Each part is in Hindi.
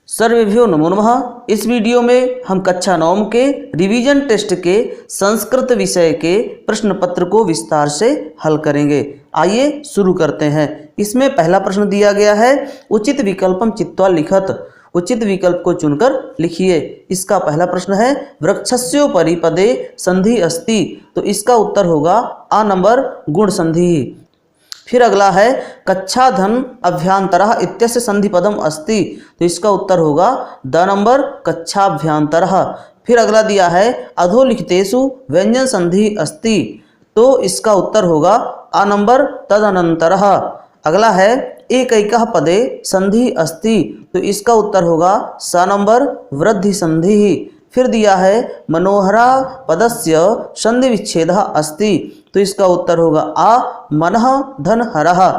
सर्वेभ्यो नमो नमः। इस वीडियो में हम कक्षा 9 के रिवीजन टेस्ट के संस्कृत विषय के प्रश्न पत्र को विस्तार से हल करेंगे। आइए शुरू करते हैं। इसमें पहला प्रश्न दिया गया है, उचित विकल्पम चित्वा लिखत। उचित विकल्प को चुनकर लिखिए। इसका पहला प्रश्न है, वृक्षस्योपरि पदे संधि अस्ति, तो इसका उत्तर होगा आ नंबर गुण संधि। फिर अगला है, कक्षा धन अभ्यांतरः इत्यस्य संधि पदम अस्ति, तो इसका उत्तर होगा द नंबर कक्षाभ्यांतरः। फिर अगला दिया है, अधोलिखितेषु व्यंजन संधि अस्ति, तो इसका उत्तर होगा आ नंबर तदनंतरः। अगला है, एकैकः पदे संधि अस्ति, तो इसका उत्तर होगा स नंबर वृद्धि संधि। फिर दिया है, मनोहरा पदस्य संधि विच्छेदः अस्ति, तो इसका उत्तर होगा आ मनः धनहरः।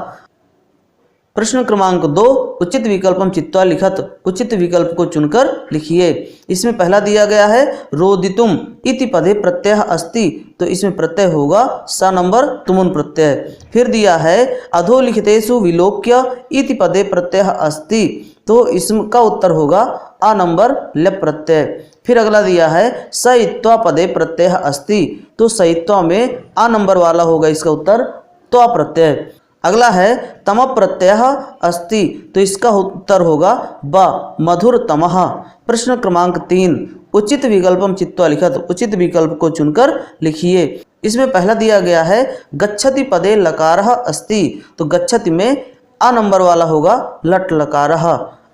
प्रश्न क्रमांक 2, उचित विकल्पम चित्वा लिखत। उचित विकल्प को चुनकर लिखिए। इसमें पहला दिया गया है, रोदितुम इति पदे प्रत्यय अस्ति, तो इसमें प्रत्यय होगा स नंबर तुमुन प्रत्यय। फिर दिया है, अधोलिखितेषु विलोक्य इति पदे प्रत्यय अस्ति, तो इसका उत्तर होगा आ नंबर लेप प्रत्यय। फिर अगला दिया है, सयित्वा पदे प्रत्यय अस्ति, तो सयित्वा में आ नंबर वाला होगा इसका उत्तर त्वा प्रत्यय। अगला है, तम प्रत्यय अस्ति, तो इसका उत्तर होगा ब मधुरतमः। प्रश्न क्रमांक 3, उचित विकल्पम चित्वा लिखत। उचित विकल्प को चुनकर लिखिए। इसमें पहला दिया गया है, गच्छति पदे लकारः अस्ति, तो गच्छति में आ नंबर वाला होगा लट लकारः।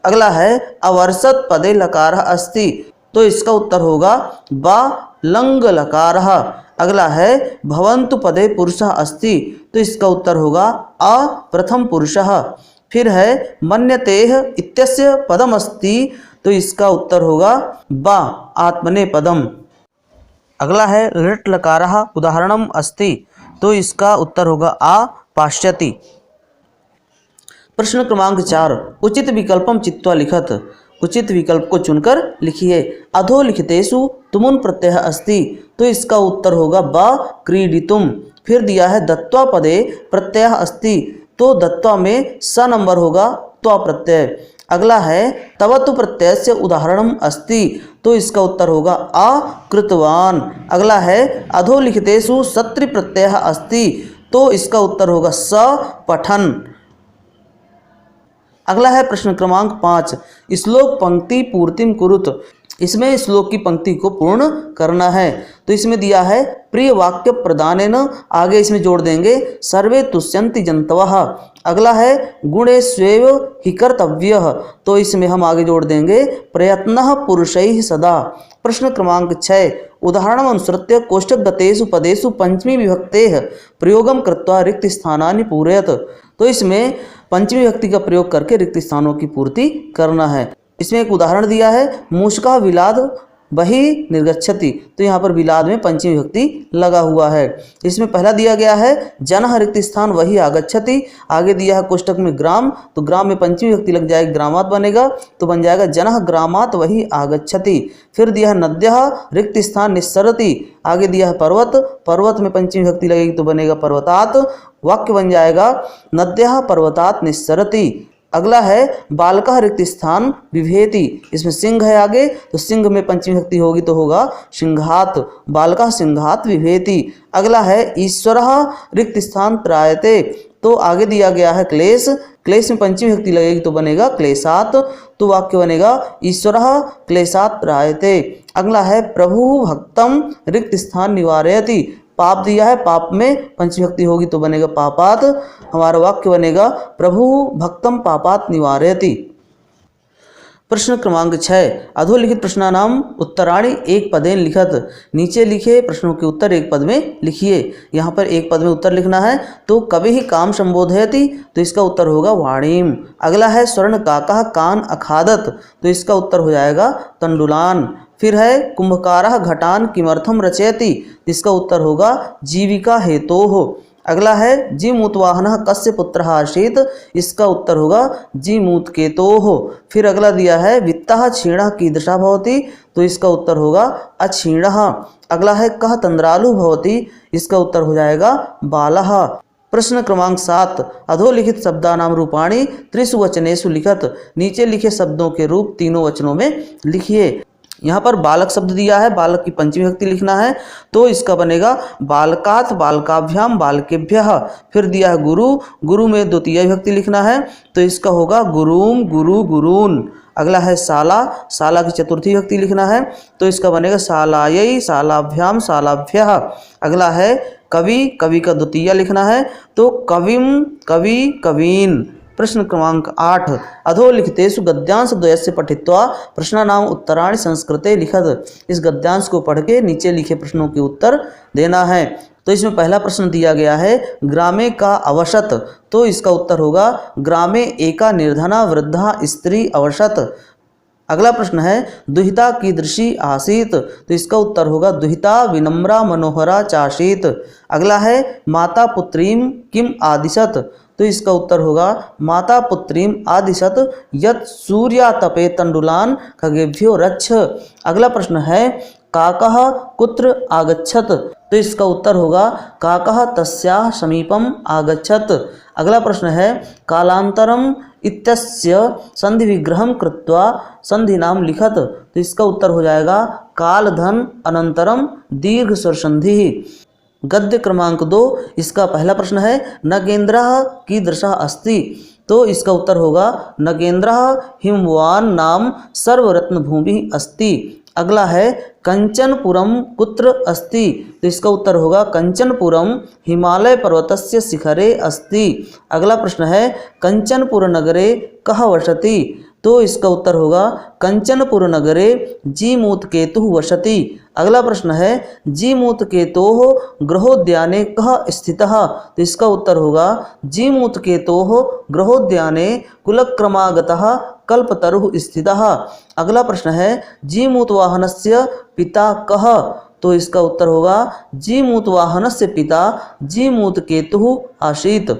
अगला है, अवर्षत पदे लकारः अस्ति, तो इसका उत्तर होगा बा लंग लकारः। अगला है, भवन्तु पदे पुरुषः अस्ति, तो इसका उत्तर होगा आ प्रथम पुरुषः। फिर है, मन्यतेह इत्यस्य पदम अस्ति, तो इसका उत्तर होगा बा आत्मने पदम। अगला है, लट लकारः उदाहरणम अस्ति, तो इसका उत्तर होगा आ पाश्यति। प्रश्न क्रमांक 4, उचित विकल्पम चित्वा लिखत। उचित विकल्प को चुनकर लिखिए। अधोलिखितेषु तुमुन प्रत्यय अस्ति, तो इसका उत्तर होगा ब क्रीडितुम। फिर दिया है, दत्वा पदे प्रत्यय अस्ति, तो दत्वा में स नंबर होगा त्वा प्रत्यय। अगला है, तवतु प्रत्यय से उदाहरणम अस्ति, तो इसका उत्तर होगा आ कृतवान। अगला है, अधोलिखितेषु सत्रि प्रत्यय अस्ति, तो इसका उत्तर होगा स पठन। अगला है प्रश्न क्रमांक 5, श्लोक पंक्ति पूर्तिम कुरुत। इसमें श्लोक की पंक्ति को पूर्ण करना है। तो इसमें दिया है, प्रिय वाक्य प्रदानेन, आगे इसमें जोड़ देंगे सर्वे तुष्यन्ति जन्तवः। अगला है, गुणेष्वेव हि कर्तव्यः, तो इसमें हम आगे जोड़ देंगे प्रयत्नः पुरुषैः सदा। प्रश्न क्रमांक 6, उदाहरणम् अनुसृत्य कोष्ठकगतेषु पदेषु पंचमी विभक्तेः प्रयोगम कृत्वा रिक्त स्थानानि पूरयत। तो इसमें पंचमी विभक्ति का प्रयोग करके रिक्त स्थानों की पूर्ति करना है। इसमें एक उदाहरण दिया है, मूषकः विलाद बहि निर्गच्छति, तो यहाँ पर विलाद में पंचमी विभक्ति लगा हुआ है। इसमें पहला दिया गया है, जनः रिक्त स्थान वही आगच्छति, आगे दिया है कोष्टक में ग्राम, तो ग्राम में पंचमी विभक्ति लग जाएगी, ग्रामात बनेगा, तो बन जाएगा जनः ग्रामात वही आगच्छति। फिर दिया है, नद्यः रिक्त स्थान निस्सरति, आगे दिया है पर्वत, पर्वत में पंचमी विभक्ति लगेगी तो बनेगा पर्वतात, वाक्य बन जाएगा नद्यः पर्वतात निस्सरति। अगला है, बालकः रिक्त स्थान विभेति, इसमें सिंह है आगे, तो सिंह में पंचमी विभक्ति होगी तो होगा सिंहात, बालकः सिंहात विभेति। अगला है, ईश्वरः रिक्त स्थान त्रायते, तो आगे दिया गया है क्लेश, क्लेश में पंचमी विभक्ति लगेगी तो बनेगा क्लेशात, तो वाक्य बनेगा ईश्वरः क्लेशात त्रायते। अगला है, प्रभु भक्तम रिक्त स्थान निवारयति, पाप दिया है, पाप में पंचमी विभक्ति होगी तो बनेगा पापात, हमारा वाक्य बनेगा प्रभु भक्तम पापात निवारयति। प्रश्न क्रमांक 6, अधोलिखित प्रश्नानाम उत्तराणि एक पदेन लिखत। नीचे लिखे प्रश्नों के उत्तर एक पद में लिखिए। यहाँ पर एक पद में उत्तर लिखना है, तो कविः काम संबोधयति, तो इसका उत्तर होगा वाणीम। अगला है, स्वर्ण काकः कान अखादत, तो इसका उत्तर हो जाएगा तंडुलान। फिर है, कुंभकारः घटान किमर्थम रचयति, इसका उत्तर होगा जीविका हेतोः। अगला है, जीमूतवाहनः कस्य पुत्रः आसीत्, इसका उत्तर होगा जीमूतकेतोः। फिर अगला दिया है, वित्तः क्षीणः कीदृशः भवति, तो इसका उत्तर होगा अक्षीणः। अगला है, कः तंद्रालु भवति, इसका उत्तर हो जाएगा बालः। प्रश्न क्रमांक 7, अधोलिखित शब्दानाम रूपाणि त्रिषु वचनेषु लिखत। नीचे लिखे शब्दों के रूप तीनों वचनों में लिखिए। यहाँ पर बालक शब्द दिया है, बालक की पंचमी विभक्ति लिखना है, तो इसका बनेगा बालकात्, बालकाभ्याम, बालकेभ्यः। फिर दिया है गुरु, गुरु में द्वितीय विभक्ति लिखना है, तो इसका होगा गुरुम, गुरु, गुरून्। अगला है शाला, शाला की चतुर्थी विभक्ति लिखना है, तो इसका बनेगा शालायै, शालाभ्याम, शालाभ्यः। अगला है कवि, कवि का द्वितीय लिखना है, तो कविम, कवि, कवीन्। प्रश्न क्रमांक 8, अधोलिखितेषु गद्यांश द्वयस्य पठित्वा प्रश्नानाम उत्तराणि संस्कृते लिखत। इस गद्यांश को पढ़ के नीचे लिखे प्रश्नों के उत्तर देना है। तो इसमें पहला प्रश्न दिया गया है ग्रामे का अवशत, तो इसका उत्तर होगा ग्रामे एका निर्धना वृद्धा स्त्री अवशत। अगला प्रश्न है दुहिता कीदृशी आसीत, तो इसका उत्तर होगा दुहिता विनम्रा मनोहरा चासीत। अगला है माता पुत्रीम किम आदिशत, तो इसका उत्तर होगा माता पुत्रीम आदिशत यत् सूर्यातपे तंडुलान खगेभ्यो रच्छ। अगला प्रश्न है काकः कुत्र आगच्छत, तो इसका उत्तर होगा काकः तस्याः समीपम आगच्छत। अगला प्रश्न है कालांतरम इत्यस्य संधि विग्रहम कृत्वा संधि नाम लिखत, तो इसका उत्तर हो जाएगा कालधन अनंतरम दीर्घ स्वर संधि। गद्य क्रमांक 2, इसका पहला प्रश्न है नगेन्द्रः कीदृशः अस्ति, तो इसका उत्तर होगा नगेन्द्रः हिमवान नाम सर्वरत्न भूमि अस्ति। अगला है कंचनपुरम कुत्र अस्ति, तो इसका उत्तर होगा कंचनपुरम हिमालय पर्वतस्य शिखरे अस्ति। अगला प्रश्न है कंचनपुर नगरे कः वसति, तो इसका उत्तर होगा कंचनपुर नगरे जीमूतकेतुः वसति। अगला प्रश्न है जीमूतकेतोः गृहोद्याने कः स्थितः, तो इसका उत्तर होगा जीमूतकेतोः गृहोद्याने कुलक्रमागतः कल्पतरुः स्थितः। अगला प्रश्न है जीमूतवाहनस्य पिता कः, तो इसका उत्तर होगा जीमूतवाहनस्य पिता जीमूतकेतुः आसीत्।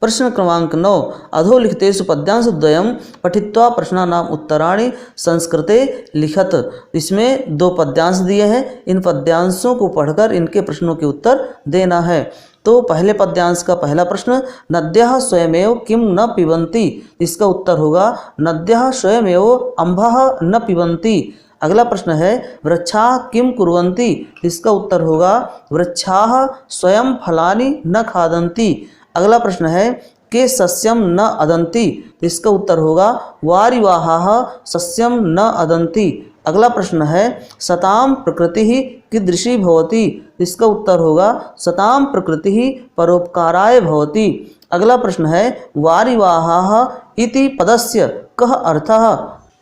प्रश्न क्रमांक 9, अधोलिखितेषु पद्यांशद्वयं पठित्वा प्रश्नानाम उत्तराणि संस्कृते लिखत। इसमें 2 पद्यांश दिए हैं, इन पद्यांशों को पढ़कर इनके प्रश्नों के उत्तर देना है। तो पहले पद्यांश का पहला प्रश्न नद्यः स्वयमेव किम न पिबन्ति, इसका उत्तर होगा नद्यः स्वयमेव अम्भः न पिबन्ति। अगला प्रश्न है वृक्षाः किम कुर्वन्ति, इसका उत्तर होगा वृक्षाः स्वयं फलानि न खादन्ति। अगला प्रश्न है के सस्यम न अदन्ति, इसका उत्तर होगा वारिवाहाः सस्यम न अदन्ति। अगला प्रश्न है सताम प्रकृतिः कीदृशी भवति, इसका उत्तर होगा सताम प्रकृतिः परोपकाराय भवति। अगला प्रश्न है वारिवाहाः इति पदस्य कः अर्थः,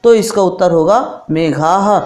तो इसका उत्तर होगा मेघाः।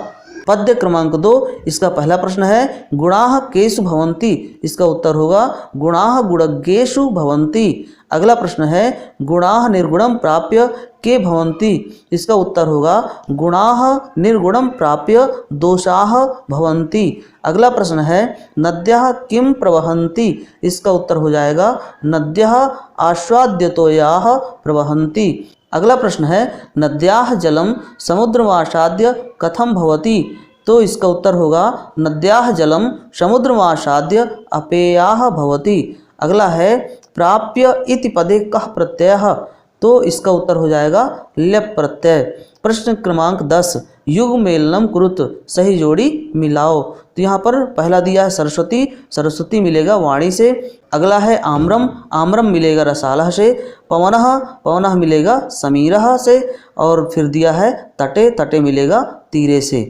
पद्य क्रमांक 2, इसका पहला प्रश्न है गुणाः केषु भवन्ति, इसका उत्तर होगा गुणाः गुणज्ञेषु भवन्ति। अगला प्रश्न है गुणाः निर्गुणं प्राप्य के भवन्ति, इसका उत्तर होगा गुणाः निर्गुणं प्राप्य दोषाः भवन्ति। अगला प्रश्न है नद्यः किं प्रवहन्ति, इसका उत्तर हो जाएगा नद्यः आस्वाद्यतोयाः प्रवहन्ति। अगला प्रश्न है नद्याः जलम समुद्रमासाद्य कथम भवति, तो इसका उत्तर होगा नद्याः जलम समुद्रमासाद्य अपेयाः भवति। अगला है प्राप्य इति पदे कः प्रत्ययः, तो इसका उत्तर हो जाएगा ल्यप प्रत्यय। प्रश्न क्रमांक 10, युग मेलनम कुरुत, सही जोड़ी मिलाओ। तो यहाँ पर पहला दिया है सरस्वती, सरस्वती मिलेगा वाणी से। अगला है आम्रम, आम्रम मिलेगा रसालः से। पवनः, पवनः मिलेगा समीरः से। और फिर दिया है तटे, तटे मिलेगा तीरे से।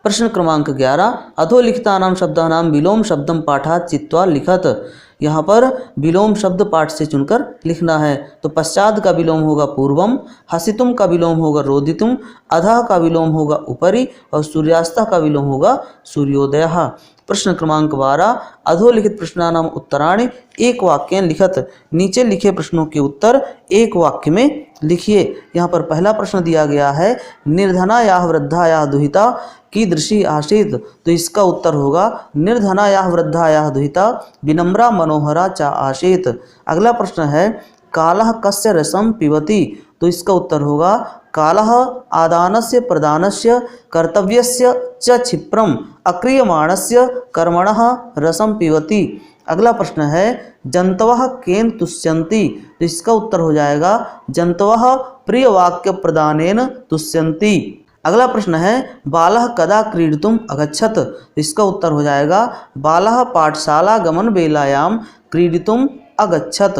प्रश्न क्रमांक 11, अधोलिखितानां शब्दानां विलोम शब्दम पाठात् चित्वा लिखत। यहाँ पर विलोम शब्द पाठ से चुनकर लिखना है। तो पश्चात का विलोम होगा पूर्वम, हसितुम का विलोम होगा रोदितुम, अधः का विलोम होगा उपरि और सूर्यास्तः का विलोम होगा सूर्योदयः। प्रश्न क्रमांक 12, अधोलिखित प्रश्नानाम उत्तराणि एक वाक्येन लिखत। नीचे लिखे प्रश्नों के उत्तर एक वाक्य में लिखिए। यहाँ पर पहला प्रश्न दिया गया है निर्धनायाः वृद्धायाः दुहिता कीदृशी आसीत्, तो इसका उत्तर होगा निर्धनायाः वृद्धायाः दुहिता विनम्रा मनोहरा च आसीत्। अगला प्रश्न है कालः कस्य रसं पिबति, तो इसका उत्तर होगा कालः आदानस्य प्रदानस्य कर्तव्यस्य च क्षिप्रम अक्रियमाणस्य कर्मणः रसं पिबति। अगला प्रश्न है जंतवः केन तुष्यन्ति, तो इसका उत्तर हो जाएगा जंतवः प्रिय वाक्य प्रदानेन तुष्यन्ति। अगला प्रश्न है बालः कदा क्रीडितुम् अगच्छत्, तो इसका उत्तर हो जाएगा बालः पाठशाला गमन बेलायां क्रीडितुम् अगच्छत्।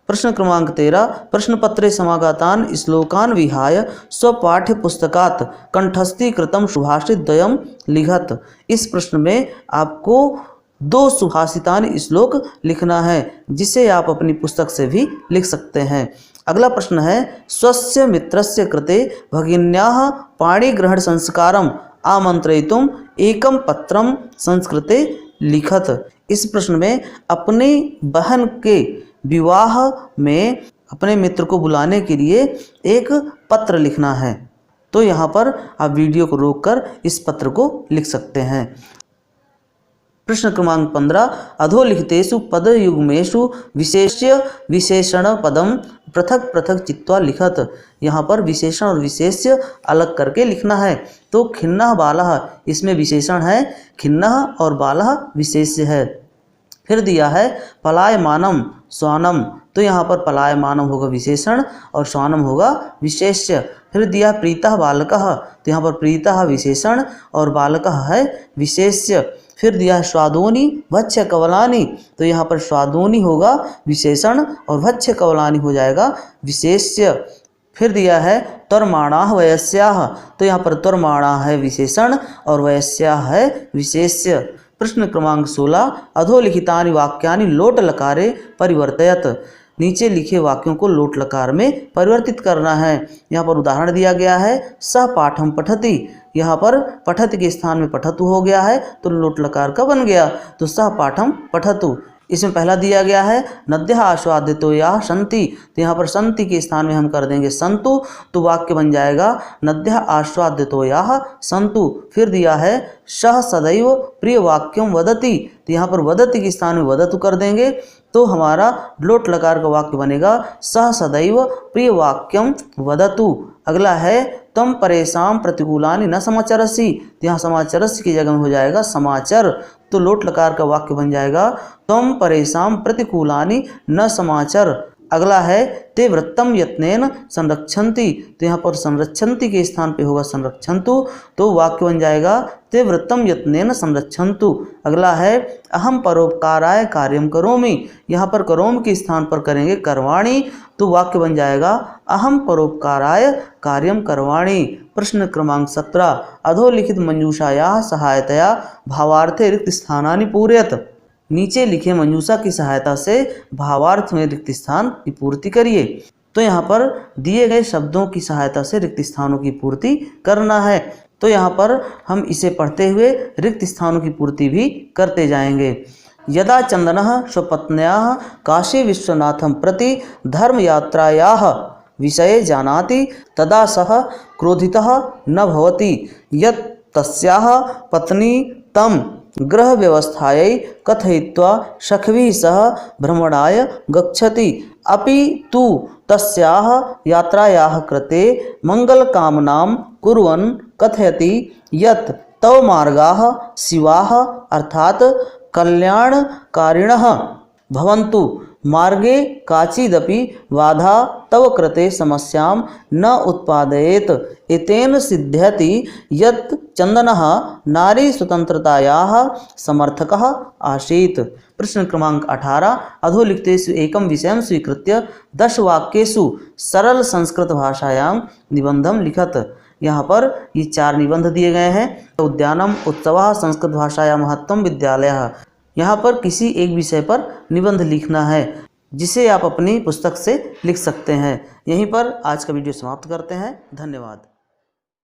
प्रश्न क्रमांक 13 प्रश्नपत्रे समागतान् श्लोकान् विहाय स्वपाठ्यपुस्तकात् कंठस्थीकृतं सुभाषितद्वयं लिखत। इस प्रश्न में आपको 2 सुभाषितानि श्लोक लिखना है जिसे आप अपनी पुस्तक से भी लिख सकते हैं। अगला प्रश्न है स्वस्य मित्रस्य कृते भगिन्याः पाणिग्रहण संस्कारम आमंत्रयितुम् एकं पत्रं संस्कृते लिखत। इस प्रश्न में अपनी बहन के विवाह में अपने मित्र को बुलाने के लिए एक पत्र लिखना है। तो यहाँ पर आप वीडियो को रोककर इस पत्र को लिख सकते हैं। प्रश्न क्रमांक 15 अधोलिखितेषु पदयुग्मेषु विशेष्य विशेषण पदम पृथक पृथक चित्वा लिखत। यहाँ पर विशेषण और विशेष्य अलग करके लिखना है। तो खिन्नः बालः, इसमें विशेषण है खिन्नः और बालः विशेष्य है। फिर दिया है पलायमानम स्वानम, तो यहाँ पर पलायमानम होगा विशेषण और स्वानम होगा विशेष्य। फिर दिया प्रीतः बालकः, तो यहाँ पर प्रीतः विशेषण और बालकः है विशेष्य। फिर दिया है स्वादोनी भक्ष्य कवलानी, तो यहाँ पर स्वादोनी होगा विशेषण और भक्ष्य कवलानी हो जाएगा विशेष्य। फिर दिया है त्वर्माणाः वयस्याः, तो यहाँ पर त्वर्माणाः है विशेषण और वयस्याः है विशेष्य। प्रश्न क्रमांक 16 अधोलिखितानि वाक्यानि लोट लकारे परिवर्तयत। नीचे लिखे वाक्यों को लोट लकार में परिवर्तित करना है। यहाँ पर उदाहरण दिया गया है सह पाठम पठति, यहाँ पर पठति के स्थान में पठतु हो गया है तो लोट लकार का बन गया, तो सह पाठम पठतु। इसमें पहला दिया गया है नद्यः आस्वादितोयाः सन्ति, तो यहाँ पर सन्ति के स्थान में हम कर देंगे सन्तु, तो वाक्य बन जाएगा नद्यः आस्वादितोयाः सन्तु। फिर दिया है सः सदैव प्रिय वाक्यम वदति, तो यहाँ पर वदति के स्थान में वदतु कर देंगे, तो हमारा लोट लकार का वाक्य बनेगा सः सदैव प्रिय वाक्यम वदतु। अगला है तम परेशान प्रतिकूलानि न समाचरसि, तो यहाँ समाचरसि की जगह में हो जाएगा समाचर, तो लोट लकार का वाक्य बन जाएगा तम परेशान प्रतिकूलानि न समाचर। अगला है ते वृत्तम यत्नेन संरक्षन्ति, तो यहाँ पर संरक्षन्ति के स्थान पे होगा संरक्षन्तु, तो वाक्य बन जाएगा ते वृत्तम यत्नेन संरक्षन्तु। अगला है अहम परोपकाराय कार्यम करोमि, यहाँ पर करोम के स्थान पर करेंगे करवाणी, तो वाक्य बन जाएगा अहम परोपकाराय कार्यम करवाणी। प्रश्न क्रमांक 17 अधोलिखित मंजूषायाः सहायतया भावार्थे रिक्त स्थानानि पूरयत। नीचे लिखे मंजूषा की सहायता से भावार्थ में रिक्त स्थान की पूर्ति करिए। तो यहाँ पर दिए गए शब्दों की सहायता से रिक्त स्थानों की पूर्ति करना है। तो यहाँ पर हम इसे पढ़ते हुए रिक्त स्थानों की पूर्ति भी करते जाएंगे। यदा चंदनः स्वपत्न्याः काशी विश्वनाथं प्रति धर्मयात्रायाः विषये जानाति तदा सः क्रोधितः न भवति यत् तस्याः पत्नी तं गृह व्यवस्थायै कथयित्वा सखिभिः सह भ्रमणाय गच्छति, अपि तु तस्याः यात्रायाः कृते मंगलकामनां कुर्वन् कथयति यत् तव मार्गाः शिवाः अर्थात् कल्याणकारिणः भवन्तु, मार्गे काचिदपि बाधा तव कृते समस्यां न उत्पादयेत्। एतेन सिद्ध्यति यत् चंदनः नारी स्वतंत्रतायाः समर्थकः आसीत्। प्रश्न क्रमांक 18 अधोलिखितेषु एकं विषयं स्वीकृत्य 10 वाक्येषु सरल संस्कृत भाषायां निबंधं लिखत। यहाँ पर ये 4 निबंध दिए गए हैं। उद्यानम उत्सवः संस्कृत भाषायां महत्वम विद्यालयः। यहाँ पर किसी एक विषय पर निबंध लिखना है जिसे आप अपनी पुस्तक से लिख सकते हैं। यहीं पर आज का वीडियो समाप्त करते हैं। धन्यवाद।